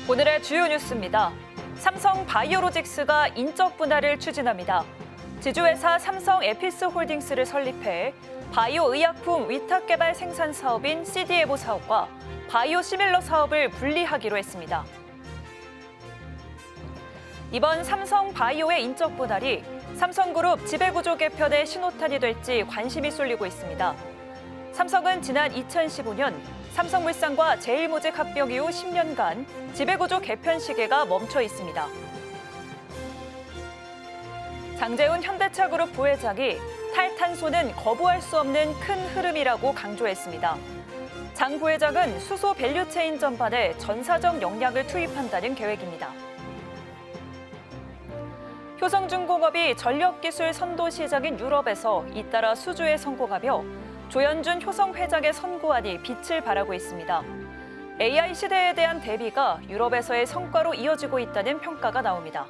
오늘의 주요 뉴스입니다. 삼성 바이오로직스가 인적 분할을 추진합니다. 지주회사 삼성 에피스홀딩스를 설립해 바이오 의약품 위탁 개발 생산 사업인 CDMO 사업과 바이오 시밀러 사업을 분리하기로 했습니다. 이번 삼성 바이오의 인적 분할이 삼성그룹 지배구조 개편의 신호탄이 될지 관심이 쏠리고 있습니다. 삼성은 지난 2015년 삼성물산과 제일모직 합병 이후 10년간 지배구조 개편 시계가 멈춰 있습니다. 장재훈 현대차그룹 부회장이 탈탄소는 거부할 수 없는 큰 흐름이라고 강조했습니다. 장 부회장은 수소 밸류체인 전반에 전사적 역량을 투입한다는 계획입니다. 효성중공업이 전력기술 선도 시장인 유럽에서 잇따라 수주에 성공하며 조현준 효성 회장의 선고안이 빛을 발하고 있습니다. AI 시대에 대한 대비가 유럽에서의 성과로 이어지고 있다는 평가가 나옵니다.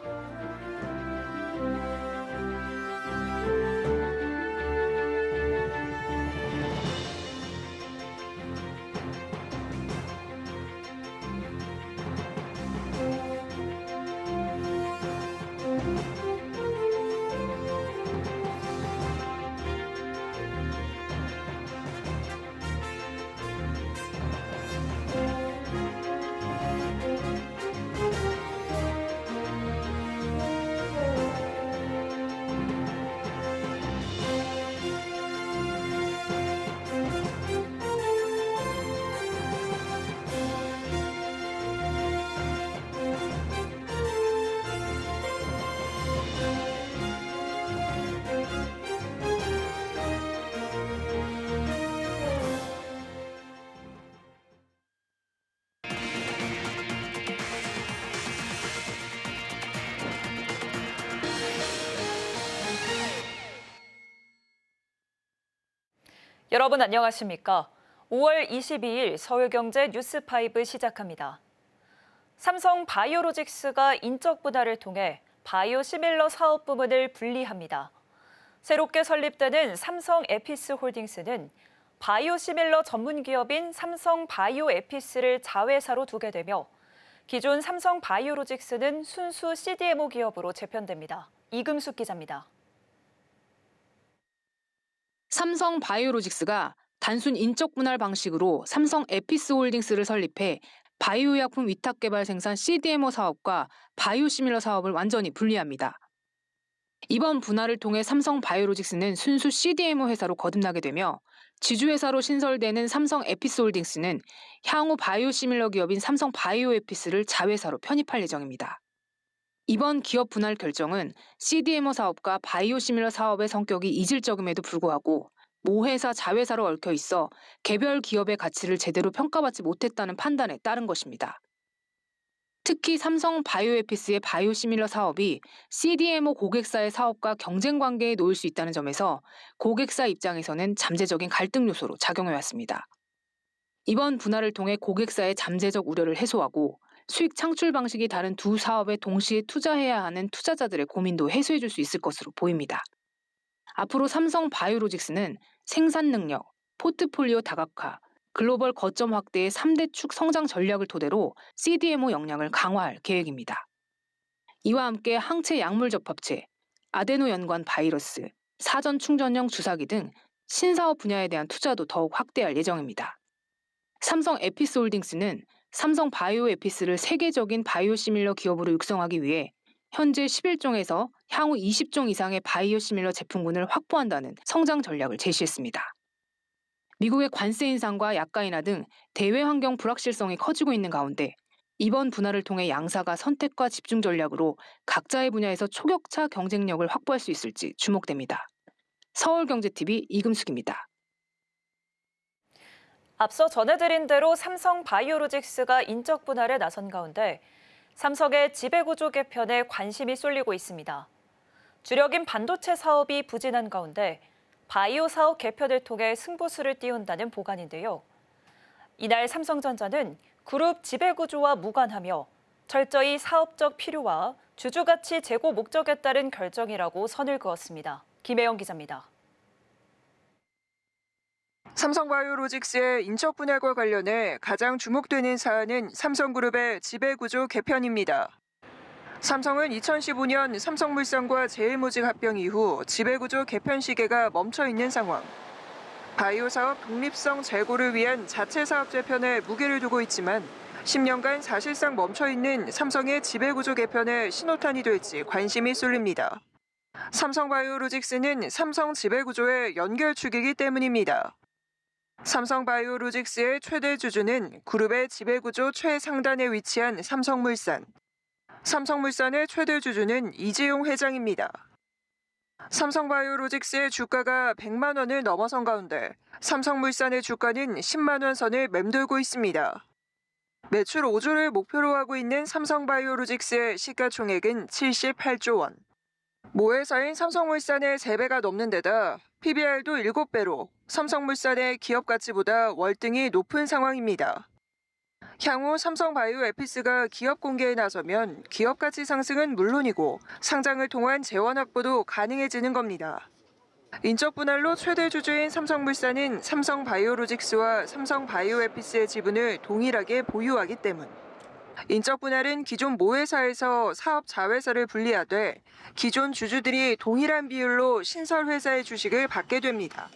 여러분 안녕하십니까? 5월 22일 서울경제 뉴스5 시작합니다. 삼성 바이오로직스가 인적 분할을 통해 바이오 시밀러 사업 부문을 분리합니다. 새롭게 설립되는 삼성 에피스홀딩스는 바이오 시밀러 전문 기업인 삼성 바이오 에피스를 자회사로 두게 되며 기존 삼성 바이오로직스는 순수 CDMO 기업으로 재편됩니다. 이금숙 기자입니다. 삼성 바이오로직스가 단순 인적 분할 방식으로 삼성 에피스홀딩스를 설립해 바이오의약품 위탁 개발 생산 CDMO 사업과 바이오시밀러 사업을 완전히 분리합니다. 이번 분할을 통해 삼성 바이오로직스는 순수 CDMO 회사로 거듭나게 되며 지주회사로 신설되는 삼성 에피스홀딩스는 향후 바이오시밀러 기업인 삼성 바이오에피스를 자회사로 편입할 예정입니다. 이번 기업 분할 결정은 CDMO 사업과 바이오시밀러 사업의 성격이 이질적임에도 불구하고 모 회사 자회사로 얽혀 있어 개별 기업의 가치를 제대로 평가받지 못했다는 판단에 따른 것입니다. 특히 삼성 바이오에피스의 바이오시밀러 사업이 CDMO 고객사의 사업과 경쟁 관계에 놓일 수 있다는 점에서 고객사 입장에서는 잠재적인 갈등 요소로 작용해왔습니다. 이번 분할을 통해 고객사의 잠재적 우려를 해소하고 수익 창출 방식이 다른 두 사업에 동시에 투자해야 하는 투자자들의 고민도 해소해줄 수 있을 것으로 보입니다. 앞으로 삼성 바이오로직스는 생산 능력, 포트폴리오 다각화, 글로벌 거점 확대의 3대 축 성장 전략을 토대로 CDMO 역량을 강화할 계획입니다. 이와 함께 항체 약물 접합체, 아데노 연관 바이러스, 사전 충전형 주사기 등 신사업 분야에 대한 투자도 더욱 확대할 예정입니다. 삼성 에피스홀딩스는 삼성 바이오에피스를 세계적인 바이오시밀러 기업으로 육성하기 위해 현재 11종에서 향후 20종 이상의 바이오시밀러 제품군을 확보한다는 성장 전략을 제시했습니다. 미국의 관세 인상과 약가 인하 등 대외 환경 불확실성이 커지고 있는 가운데 이번 분할을 통해 양사가 선택과 집중 전략으로 각자의 분야에서 초격차 경쟁력을 확보할 수 있을지 주목됩니다. 서울경제TV 이금숙입니다. 앞서 전해드린 대로 삼성 바이오로직스가 인적 분할에 나선 가운데 삼성의 지배구조 개편에 관심이 쏠리고 있습니다. 주력인 반도체 사업이 부진한 가운데 바이오 사업 개편을 통해 승부수를 띄운다는 보관인데요. 이날 삼성전자는 그룹 지배구조와 무관하며 철저히 사업적 필요와 주주가치 제고 목적에 따른 결정이라고 선을 그었습니다. 김혜영 기자입니다. 삼성바이오로직스의 인적 분할과 관련해 가장 주목되는 사안은 삼성그룹의 지배구조 개편입니다. 삼성은 2015년 삼성물산과 제일모직 합병 이후 지배구조 개편 시계가 멈춰 있는 상황. 바이오 사업 독립성 제고를 위한 자체 사업 재편에 무게를 두고 있지만 10년간 사실상 멈춰 있는 삼성의 지배구조 개편에 신호탄이 될지 관심이 쏠립니다. 삼성바이오로직스는 삼성 지배구조의 연결축이기 때문입니다. 삼성바이오로직스의 최대 주주는 그룹의 지배구조 최상단에 위치한 삼성물산. 삼성물산의 최대 주주는 이재용 회장입니다. 삼성바이오로직스의 주가가 100만 원을 넘어선 가운데 삼성물산의 주가는 10만 원 선을 맴돌고 있습니다. 매출 5조를 목표로 하고 있는 삼성바이오로직스의 시가총액은 78조 원. 모회사인 삼성물산의 3배가 넘는 데다 PBR도 7배로 삼성물산의 기업 가치보다 월등히 높은 상황입니다. 향후 삼성바이오에피스가 기업 공개에 나서면 기업 가치 상승은 물론이고 상장을 통한 재원 확보도 가능해지는 겁니다. 인적 분할로 최대 주주인 삼성물산은 삼성바이오로직스와 삼성바이오에피스의 지분을 동일하게 보유하기 때문. 인적 분할은 기존 모회사에서 사업 자회사를 분리하되 기존 주주들이 동일한 비율로 신설회사의 주식을 받게 됩니다.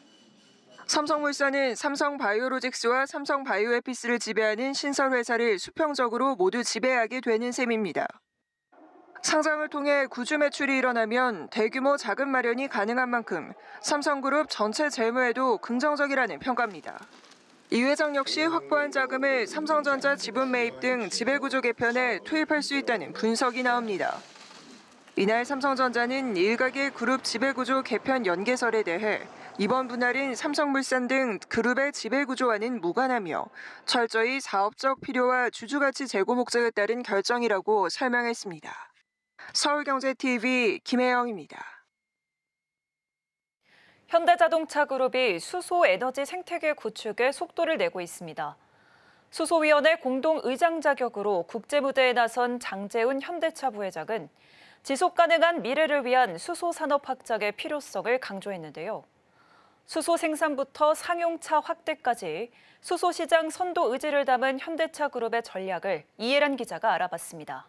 삼성물산은 삼성바이오로직스와 삼성바이오에피스를 지배하는 신설회사를 수평적으로 모두 지배하게 되는 셈입니다. 상장을 통해 구주 매출이 일어나면 대규모 자금 마련이 가능한 만큼 삼성그룹 전체 재무에도 긍정적이라는 평가입니다. 이 회장 역시 확보한 자금을 삼성전자 지분 매입 등 지배구조 개편에 투입할 수 있다는 분석이 나옵니다. 이날 삼성전자는 일각의 그룹 지배구조 개편 연계설에 대해 이번 분할은 삼성물산 등 그룹의 지배구조와는 무관하며 철저히 사업적 필요와 주주가치 제고 목적에 따른 결정이라고 설명했습니다. 서울경제TV 김혜영입니다. 현대자동차 그룹이 수소에너지 생태계 구축에 속도를 내고 있습니다. 수소위원회 공동의장 자격으로 국제무대에 나선 장재훈 현대차 부회장은 지속가능한 미래를 위한 수소산업 확장의 필요성을 강조했는데요. 수소 생산부터 상용차 확대까지 수소시장 선도 의지를 담은 현대차 그룹의 전략을 이해란 기자가 알아봤습니다.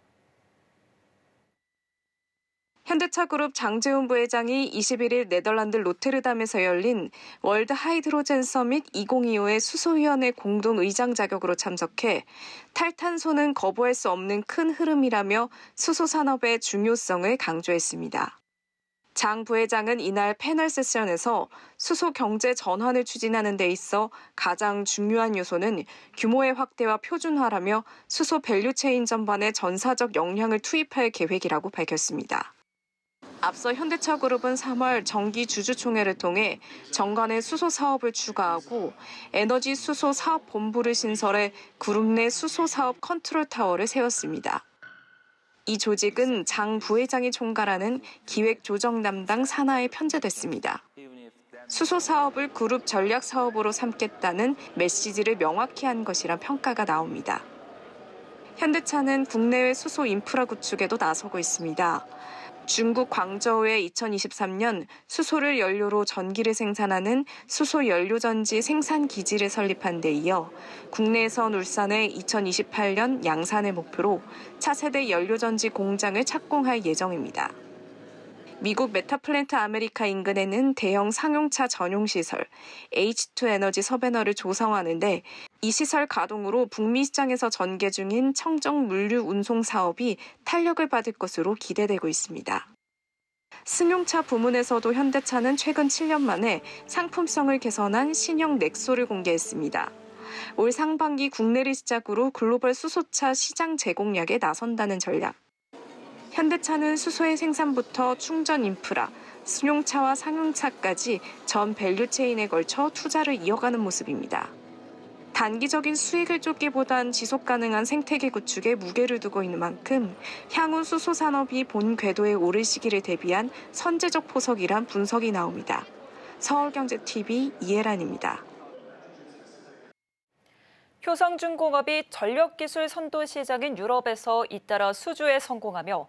현대차 그룹 장재훈 부회장이 21일 네덜란드 로테르담에서 열린 월드 하이드로젠 서밋 2025의 수소위원회 공동의장 자격으로 참석해 탈탄소는 거부할 수 없는 큰 흐름이라며 수소 산업의 중요성을 강조했습니다. 장 부회장은 이날 패널 세션에서 수소 경제 전환을 추진하는 데 있어 가장 중요한 요소는 규모의 확대와 표준화라며 수소 밸류체인 전반에 전사적 역량을 투입할 계획이라고 밝혔습니다. 앞서 현대차 그룹은 3월 정기 주주총회를 통해 정관의 수소 사업을 추가하고 에너지 수소 사업 본부를 신설해 그룹 내 수소 사업 컨트롤 타워를 세웠습니다. 이 조직은 장 부회장이 총괄하는 기획 조정 담당 산하에 편제됐습니다. 수소 사업을 그룹 전략 사업으로 삼겠다는 메시지를 명확히 한 것이란 평가가 나옵니다. 현대차는 국내외 수소 인프라 구축에도 나서고 있습니다. 중국 광저우에 2023년 수소를 연료로 전기를 생산하는 수소 연료전지 생산 기지를 설립한 데 이어 국내에선 울산에 2028년 양산을 목표로 차세대 연료전지 공장을 착공할 예정입니다. 미국 메타플랜트 아메리카 인근에는 대형 상용차 전용 시설 H2 에너지 서베너를 조성하는데 이 시설 가동으로 북미 시장에서 전개 중인 청정 물류 운송 사업이 탄력을 받을 것으로 기대되고 있습니다. 승용차 부문에서도 현대차는 최근 7년 만에 상품성을 개선한 신형 넥소를 공개했습니다. 올 상반기 국내를 시작으로 글로벌 수소차 시장 제공략에 나선다는 전략. 현대차는 수소의 생산부터 충전 인프라, 승용차와 상용차까지 전 밸류체인에 걸쳐 투자를 이어가는 모습입니다. 단기적인 수익을 쫓기보단 지속가능한 생태계 구축에 무게를 두고 있는 만큼 향후 수소 산업이 본 궤도에 오를 시기를 대비한 선제적 포석이란 분석이 나옵니다. 서울경제TV 이혜란입니다. 효성중공업이 전력기술 선도 시장인 유럽에서 잇따라 수주에 성공하며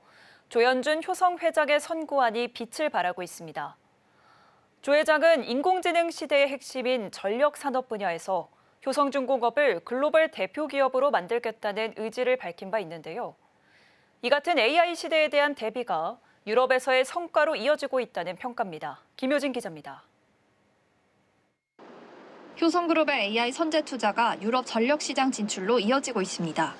조현준 효성 회장의 선고안이 빛을 발하고 있습니다. 조 회장은 인공지능 시대의 핵심인 전력 산업 분야에서 효성중공업을 글로벌 대표 기업으로 만들겠다는 의지를 밝힌 바 있는데요. 이 같은 AI 시대에 대한 대비가 유럽에서의 성과로 이어지고 있다는 평가입니다. 김효진 기자입니다. 효성그룹의 AI 선제 투자가 유럽 전력 시장 진출로 이어지고 있습니다.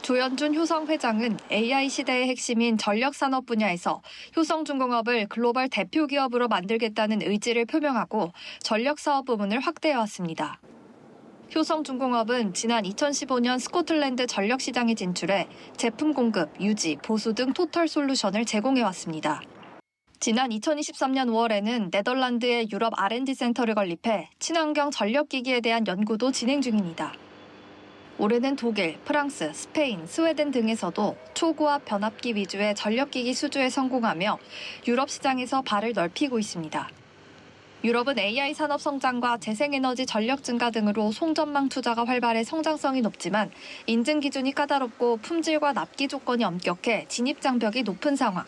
조현준 효성 회장은 AI 시대의 핵심인 전력 산업 분야에서 효성중공업을 글로벌 대표 기업으로 만들겠다는 의지를 표명하고 전력 사업 부문을 확대해 왔습니다. 효성중공업은 지난 2015년 스코틀랜드 전력 시장에 진출해 제품 공급, 유지, 보수 등 토털 솔루션을 제공해 왔습니다. 지난 2023년 5월에는 네덜란드의 유럽 R&D 센터를 건립해 친환경 전력기기에 대한 연구도 진행 중입니다. 올해는 독일, 프랑스, 스페인, 스웨덴 등에서도 초고압 변압기 위주의 전력기기 수주에 성공하며 유럽 시장에서 발을 넓히고 있습니다. 유럽은 AI 산업 성장과 재생에너지 전력 증가 등으로 송전망 투자가 활발해 성장성이 높지만 인증 기준이 까다롭고 품질과 납기 조건이 엄격해 진입 장벽이 높은 상황.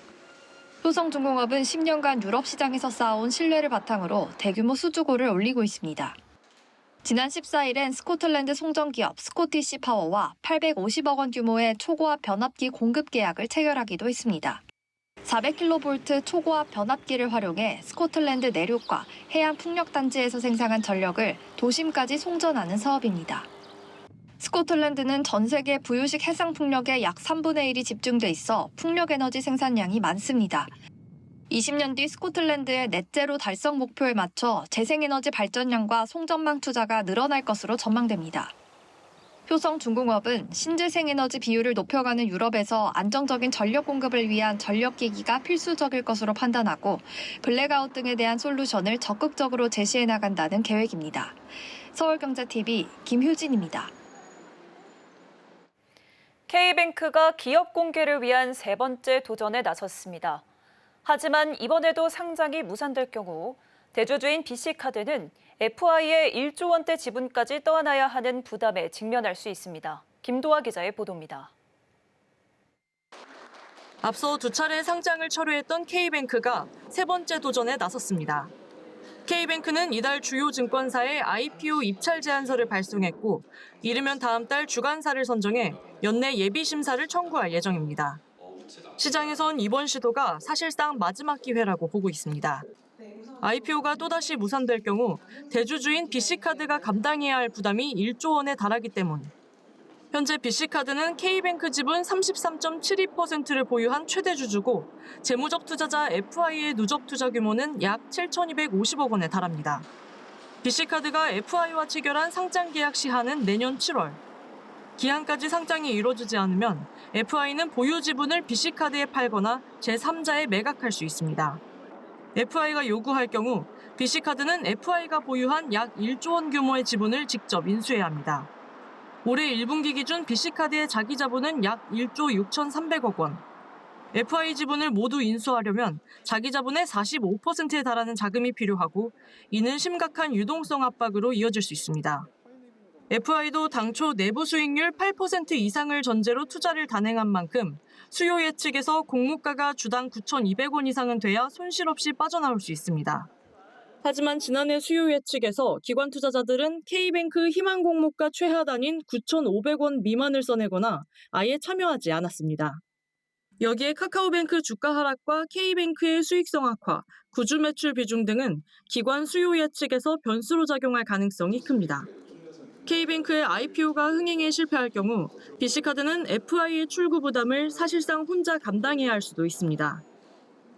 효성중공업은 10년간 유럽 시장에서 쌓아온 신뢰를 바탕으로 대규모 수주고를 올리고 있습니다. 지난 14일엔 스코틀랜드 송전기업 스코티시 파워와 850억 원 규모의 초고압 변압기 공급 계약을 체결하기도 했습니다. 400kV 초고압 변압기를 활용해 스코틀랜드 내륙과 해안 풍력단지에서 생산한 전력을 도심까지 송전하는 사업입니다. 스코틀랜드는 전 세계 부유식 해상 풍력의 약 3분의 1이 집중돼 있어 풍력 에너지 생산량이 많습니다. 20년 뒤 스코틀랜드의 넷제로 달성 목표에 맞춰 재생에너지 발전량과 송전망 투자가 늘어날 것으로 전망됩니다. 효성중공업은 신재생에너지 비율을 높여가는 유럽에서 안정적인 전력 공급을 위한 전력기기가 필수적일 것으로 판단하고 블랙아웃 등에 대한 솔루션을 적극적으로 제시해 나간다는 계획입니다. 서울경제TV 김효진입니다. K뱅크가 기업 공개를 위한 세 번째 도전에 나섰습니다. 하지만 이번에도 상장이 무산될 경우 대주주인 BC카드는 FI의 1조 원대 지분까지 떠안아야 하는 부담에 직면할 수 있습니다. 김도하 기자의 보도입니다. 앞서 두 차례 상장을 철회했던 K뱅크가 세 번째 도전에 나섰습니다. K뱅크는 이달 주요 증권사에 IPO 입찰 제안서를 발송했고 이르면 다음 달 주관사를 선정해 연내 예비 심사를 청구할 예정입니다. 시장에선 이번 시도가 사실상 마지막 기회라고 보고 있습니다. IPO가 또다시 무산될 경우 대주주인 BC카드가 감당해야 할 부담이 1조 원에 달하기 때문. 현재 BC카드는 K뱅크 지분 33.72%를 보유한 최대 주주고 재무적 투자자 FI의 누적 투자 규모는 약 7,250억 원에 달합니다. BC카드가 FI와 체결한 상장 계약 시한은 내년 7월. 기한까지 상장이 이루어지지 않으면 FI는 보유 지분을 BC카드에 팔거나 제3자에 매각할 수 있습니다. FI가 요구할 경우 BC카드는 FI가 보유한 약 1조 원 규모의 지분을 직접 인수해야 합니다. 올해 1분기 기준 BC카드의 자기 자본은 약 1조 6,300억 원. FI 지분을 모두 인수하려면 자기 자본의 45%에 달하는 자금이 필요하고 이는 심각한 유동성 압박으로 이어질 수 있습니다. FI도 당초 내부 수익률 8% 이상을 전제로 투자를 단행한 만큼 수요 예측에서 공모가가 주당 9,200원 이상은 돼야 손실 없이 빠져나올 수 있습니다. 하지만 지난해 수요 예측에서 기관 투자자들은 K뱅크 희망 공모가 최하단인 9,500원 미만을 써내거나 아예 참여하지 않았습니다. 여기에 카카오뱅크 주가 하락과 K뱅크의 수익성 악화, 구주 매출 비중 등은 기관 수요 예측에서 변수로 작용할 가능성이 큽니다. K뱅크의 IPO가 흥행에 실패할 경우 BC카드는 FI의 출구 부담을 사실상 혼자 감당해야 할 수도 있습니다.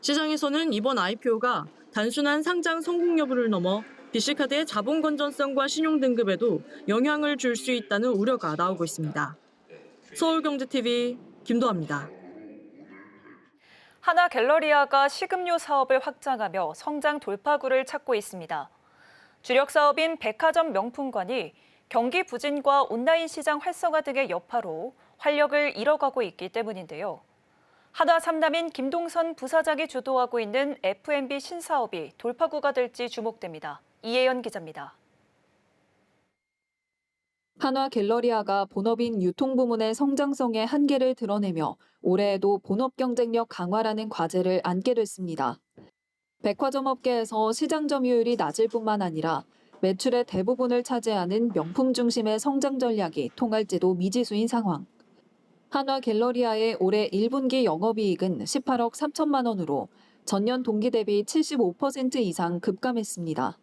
시장에서는 이번 IPO가 단순한 상장 성공 여부를 넘어 BC카드의 자본 건전성과 신용 등급에도 영향을 줄 수 있다는 우려가 나오고 있습니다. 서울경제TV 김도하입니다. 하나갤러리아가 식음료 사업을 확장하며 성장 돌파구를 찾고 있습니다. 주력 사업인 백화점 명품관이 경기 부진과 온라인 시장 활성화 등의 여파로 활력을 잃어가고 있기 때문인데요. 한화 3남인 김동선 부사장이 주도하고 있는 F&B 신사업이 돌파구가 될지 주목됩니다. 이혜연 기자입니다. 한화갤러리아가 본업인 유통부문의 성장성의 한계를 드러내며 올해에도 본업 경쟁력 강화라는 과제를 안게 됐습니다. 백화점 업계에서 시장 점유율이 낮을 뿐만 아니라 매출의 대부분을 차지하는 명품 중심의 성장 전략이 통할지도 미지수인 상황. 한화 갤러리아의 올해 1분기 영업이익은 18억 3천만 원으로 전년 동기 대비 75% 이상 급감했습니다.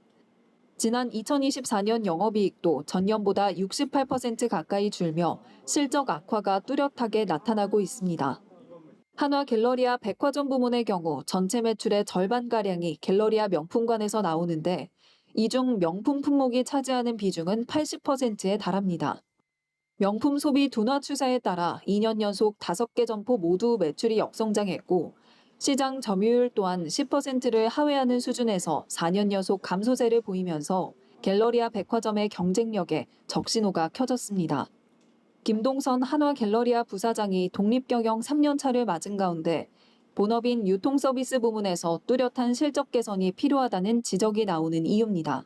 지난 2024년 영업이익도 전년보다 68% 가까이 줄며 실적 악화가 뚜렷하게 나타나고 있습니다. 한화 갤러리아 백화점 부문의 경우 전체 매출의 절반가량이 갤러리아 명품관에서 나오는데 이 중 명품 품목이 차지하는 비중은 80%에 달합니다. 명품 소비 둔화 추세에 따라 2년 연속 5개 점포 모두 매출이 역성장했고 시장 점유율 또한 10%를 하회하는 수준에서 4년 연속 감소세를 보이면서 갤러리아 백화점의 경쟁력에 적신호가 켜졌습니다. 김동선 한화 갤러리아 부사장이 독립경영 3년 차를 맞은 가운데 본업인 유통서비스 부문에서 뚜렷한 실적 개선이 필요하다는 지적이 나오는 이유입니다.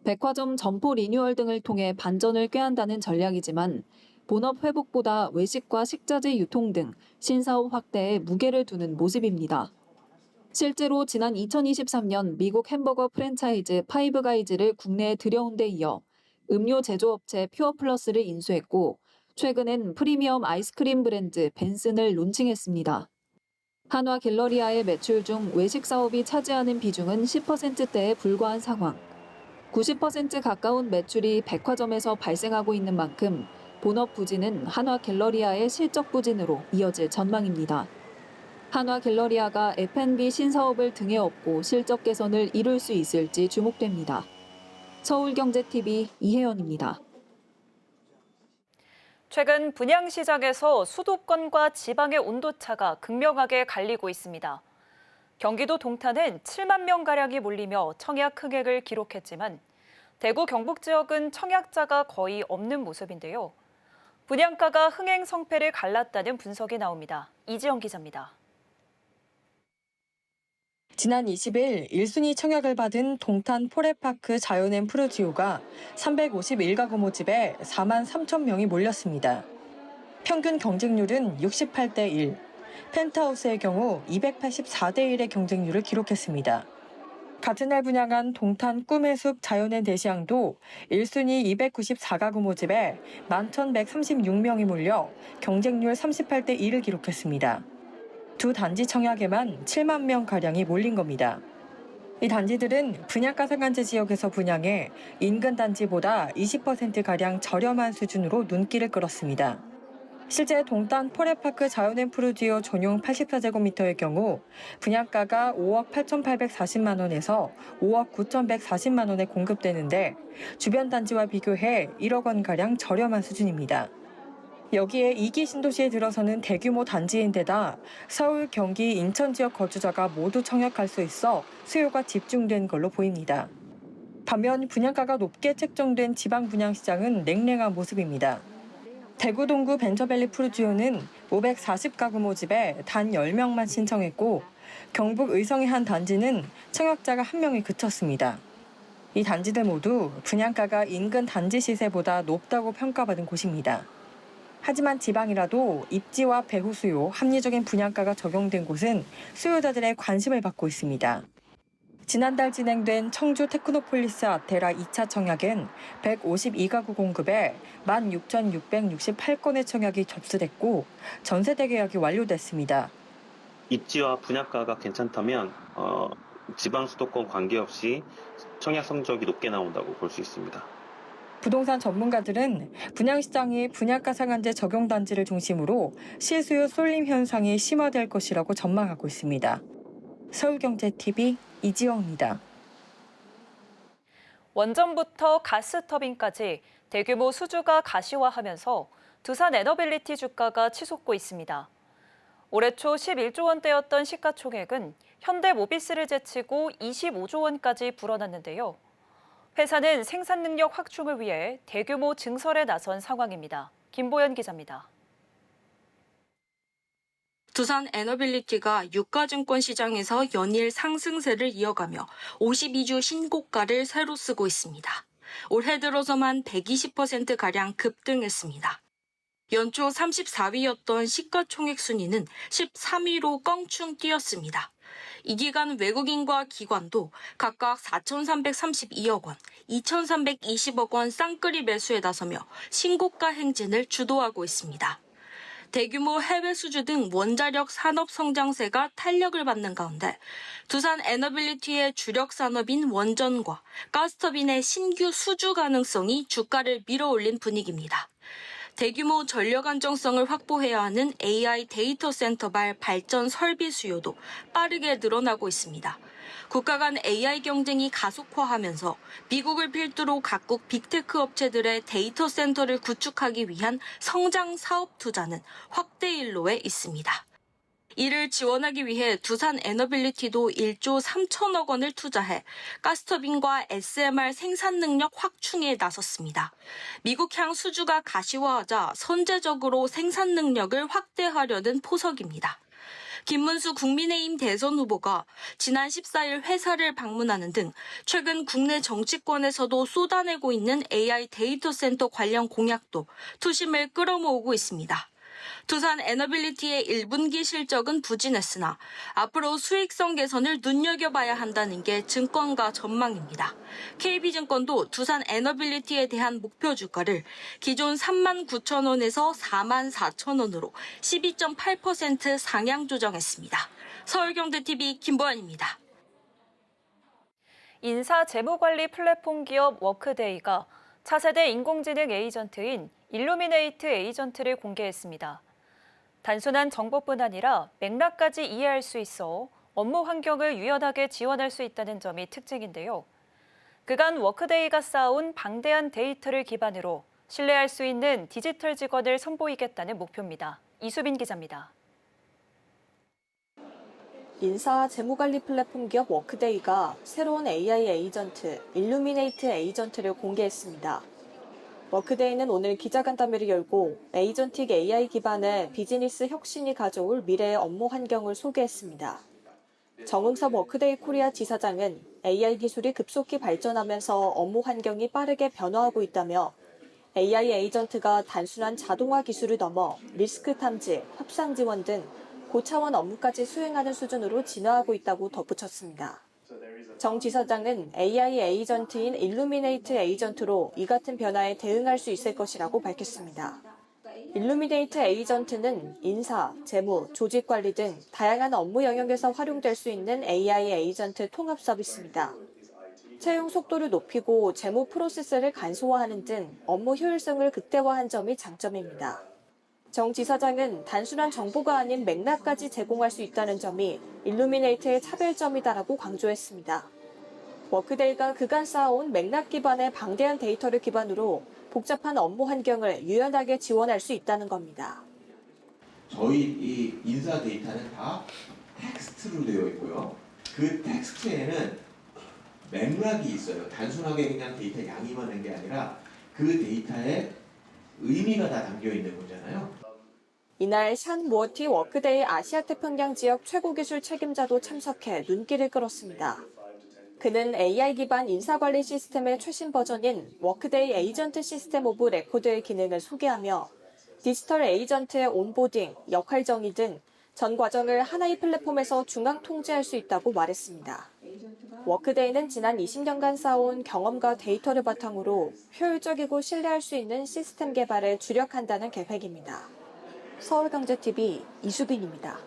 백화점 점포 리뉴얼 등을 통해 반전을 꾀한다는 전략이지만 본업 회복보다 외식과 식자재 유통 등 신사업 확대에 무게를 두는 모습입니다. 실제로 지난 2023년 미국 햄버거 프랜차이즈 파이브 가이즈를 국내에 들여온 데 이어 음료 제조업체 퓨어플러스를 인수했고 최근엔 프리미엄 아이스크림 브랜드 벤슨을 론칭했습니다. 한화 갤러리아의 매출 중 외식 사업이 차지하는 비중은 10%대에 불과한 상황. 90% 가까운 매출이 백화점에서 발생하고 있는 만큼 본업 부진은 한화 갤러리아의 실적 부진으로 이어질 전망입니다. 한화 갤러리아가 F&B 신사업을 등에 업고 실적 개선을 이룰 수 있을지 주목됩니다. 서울경제TV 이혜연입니다. 최근 분양시장에서 수도권과 지방의 온도차가 극명하게 갈리고 있습니다. 경기도 동탄은 7만 명가량이 몰리며 청약 흥액을 기록했지만 대구 경북 지역은 청약자가 거의 없는 모습인데요. 분양가가 흥행 성패를 갈랐다는 분석이 나옵니다. 이지영 기자입니다. 지난 20일 1순위 청약을 받은 동탄 포레파크 자연앤푸르지오가 351가구 모집에 4만 3천 명이 몰렸습니다. 평균 경쟁률은 68대 1, 펜트하우스의 경우 284대 1의 경쟁률을 기록했습니다. 같은 날 분양한 동탄 꿈의 숲 자연앤 대시양도 1순위 294가구 모집에 11,136명이 몰려 경쟁률 38대 2를 기록했습니다. 두 단지 청약에만 7만 명가량이 몰린 겁니다. 이 단지들은 분양가 상한제 지역에서 분양해 인근 단지보다 20%가량 저렴한 수준으로 눈길을 끌었습니다. 실제 동탄 포레파크 자연앤푸르지오 전용 84제곱미터의 경우 분양가가 5억 8,840만 원에서 5억 9,140만 원에 공급되는데 주변 단지와 비교해 1억 원가량 저렴한 수준입니다. 여기에 2기 신도시에 들어서는 대규모 단지인데다 서울, 경기, 인천 지역 거주자가 모두 청약할 수 있어 수요가 집중된 걸로 보입니다. 반면 분양가가 높게 책정된 지방 분양시장은 냉랭한 모습입니다. 대구 동구 벤처밸리 푸르지오는 540가구 모집에 단 10명만 신청했고 경북 의성의 한 단지는 청약자가 1명에 그쳤습니다. 이 단지들 모두 분양가가 인근 단지 시세보다 높다고 평가받은 곳입니다. 하지만 지방이라도 입지와 배후 수요, 합리적인 분양가가 적용된 곳은 수요자들의 관심을 받고 있습니다. 지난달 진행된 청주 테크노폴리스 아테라 2차 청약엔 152가구 공급에 16,668건의 청약이 접수됐고 전세대 계약이 완료됐습니다. 입지와 분양가가 괜찮다면 지방 수도권 관계없이 청약 성적이 높게 나온다고 볼 수 있습니다. 부동산 전문가들은 분양시장이 분양가 상한제 적용 단지를 중심으로 실수요 쏠림 현상이 심화될 것이라고 전망하고 있습니다. 서울경제TV 이지영입니다. 원전부터 가스터빈까지 대규모 수주가 가시화하면서 두산 에너빌리티 주가가 치솟고 있습니다. 올해 초 11조 원대였던 시가총액은 현대모비스를 제치고 25조 원까지 불어났는데요. 회사는 생산 능력 확충을 위해 대규모 증설에 나선 상황입니다. 김보연 기자입니다. 두산 에너빌리티가 유가증권 시장에서 연일 상승세를 이어가며 52주 신고가를 새로 쓰고 있습니다. 올해 들어서만 120%가량 급등했습니다. 연초 34위였던 시가총액 순위는 13위로 껑충 뛰었습니다. 이 기간 외국인과 기관도 각각 4,332억 원, 2,320억 원 쌍끌이 매수에 나서며 신고가 행진을 주도하고 있습니다. 대규모 해외 수주 등 원자력 산업 성장세가 탄력을 받는 가운데 두산 에너빌리티의 주력 산업인 원전과 가스터빈의 신규 수주 가능성이 주가를 밀어올린 분위기입니다. 대규모 전력 안정성을 확보해야 하는 AI 데이터 센터발 발전 설비 수요도 빠르게 늘어나고 있습니다. 국가 간 AI 경쟁이 가속화하면서 미국을 필두로 각국 빅테크 업체들의 데이터 센터를 구축하기 위한 성장 사업 투자는 확대 일로에 있습니다. 이를 지원하기 위해 두산 에너빌리티도 1조 3천억 원을 투자해 가스터빈과 SMR 생산 능력 확충에 나섰습니다. 미국향 수주가 가시화하자 선제적으로 생산 능력을 확대하려는 포석입니다. 김문수 국민의힘 대선 후보가 지난 14일 회사를 방문하는 등 최근 국내 정치권에서도 쏟아내고 있는 AI 데이터 센터 관련 공약도 투심을 끌어모으고 있습니다. 두산 에너빌리티의 1분기 실적은 부진했으나 앞으로 수익성 개선을 눈여겨봐야 한다는 게 증권가 전망입니다. KB증권도 두산 에너빌리티에 대한 목표 주가를 기존 39,000원에서 44,000원으로 12.8% 상향 조정했습니다. 서울경제TV 김보연입니다. 인사 재무관리 플랫폼 기업 워크데이가 차세대 인공지능 에이전트인 일루미네이트 에이전트를 공개했습니다. 단순한 정보뿐 아니라 맥락까지 이해할 수 있어 업무 환경을 유연하게 지원할 수 있다는 점이 특징인데요. 그간 워크데이가 쌓아온 방대한 데이터를 기반으로 신뢰할 수 있는 디지털 직원을 선보이겠다는 목표입니다. 이수빈 기자입니다. 인사 재무관리 플랫폼 기업 워크데이가 새로운 AI 에이전트 일루미네이트 에이전트를 공개했습니다. 워크데이는 오늘 기자간담회를 열고 에이전틱 AI 기반의 비즈니스 혁신이 가져올 미래의 업무 환경을 소개했습니다. 정응섭 워크데이 코리아 지사장은 AI 기술이 급속히 발전하면서 업무 환경이 빠르게 변화하고 있다며 AI 에이전트가 단순한 자동화 기술을 넘어 리스크 탐지, 협상 지원 등 고차원 업무까지 수행하는 수준으로 진화하고 있다고 덧붙였습니다. 정 지사장은 AI 에이전트인 일루미네이트 에이전트로 이 같은 변화에 대응할 수 있을 것이라고 밝혔습니다. 일루미네이트 에이전트는 인사, 재무, 조직 관리 등 다양한 업무 영역에서 활용될 수 있는 AI 에이전트 통합 서비스입니다. 채용 속도를 높이고 재무 프로세스를 간소화하는 등 업무 효율성을 극대화한 점이 장점입니다. 정 지사장은 단순한 정보가 아닌 맥락까지 제공할 수 있다는 점이 일루미네이트의 차별점이다라고 강조했습니다. 워크데이가 그간 쌓아온 맥락 기반의 방대한 데이터를 기반으로 복잡한 업무 환경을 유연하게 지원할 수 있다는 겁니다. 저희 이 인사 데이터는 다 텍스트로 되어 있고요. 그 텍스트에는 맥락이 있어요. 단순하게 그냥 데이터 양이만 한 게 아니라 그 데이터에 의미가 다 담겨 있는 거잖아요. 이날 샨 무어티 워크데이 아시아 태평양 지역 최고 기술 책임자도 참석해 눈길을 끌었습니다. 그는 AI 기반 인사관리 시스템의 최신 버전인 워크데이 에이전트 시스템 오브 레코드의 기능을 소개하며 디지털 에이전트의 온보딩, 역할 정의 등 전 과정을 하나의 플랫폼에서 중앙 통제할 수 있다고 말했습니다. 워크데이는 지난 20년간 쌓아온 경험과 데이터를 바탕으로 효율적이고 신뢰할 수 있는 시스템 개발에 주력한다는 계획입니다. 서울경제TV 이수빈입니다.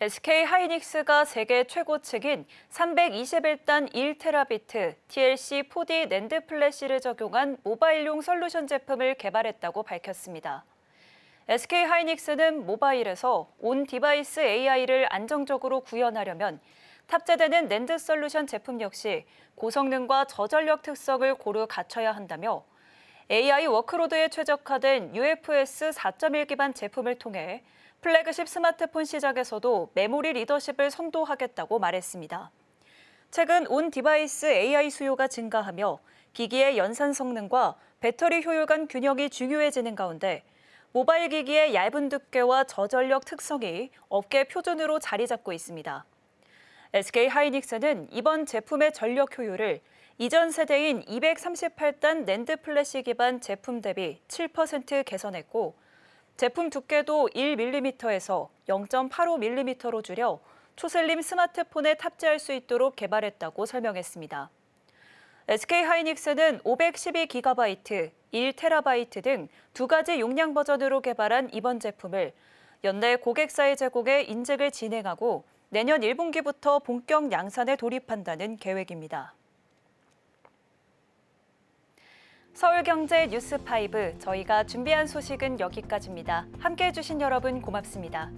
SK하이닉스가 세계 최고측인 321단 1테라비트 TLC 4D 낸드 플래시를 적용한 모바일용 솔루션 제품을 개발했다고 밝혔습니다. SK하이닉스는 모바일에서 온 디바이스 AI를 안정적으로 구현하려면 탑재되는 낸드 솔루션 제품 역시 고성능과 저전력 특성을 고루 갖춰야 한다며 AI 워크로드에 최적화된 UFS 4.1 기반 제품을 통해 플래그십 스마트폰 시장에서도 메모리 리더십을 선도하겠다고 말했습니다. 최근 온 디바이스 AI 수요가 증가하며 기기의 연산 성능과 배터리 효율 간 균형이 중요해지는 가운데 모바일 기기의 얇은 두께와 저전력 특성이 업계 표준으로 자리 잡고 있습니다. SK하이닉스는 이번 제품의 전력 효율을 이전 세대인 238단 낸드 플래시 기반 제품 대비 7% 개선했고 제품 두께도 1mm에서 0.85mm로 줄여 초슬림 스마트폰에 탑재할 수 있도록 개발했다고 설명했습니다. SK하이닉스는 512GB, 1TB 등 두 가지 용량 버전으로 개발한 이번 제품을 연내 고객사의 제공에 인증을 진행하고 내년 1분기부터 본격 양산에 돌입한다는 계획입니다. 서울경제 뉴스5, 저희가 준비한 소식은 여기까지입니다. 함께해 주신 여러분 고맙습니다.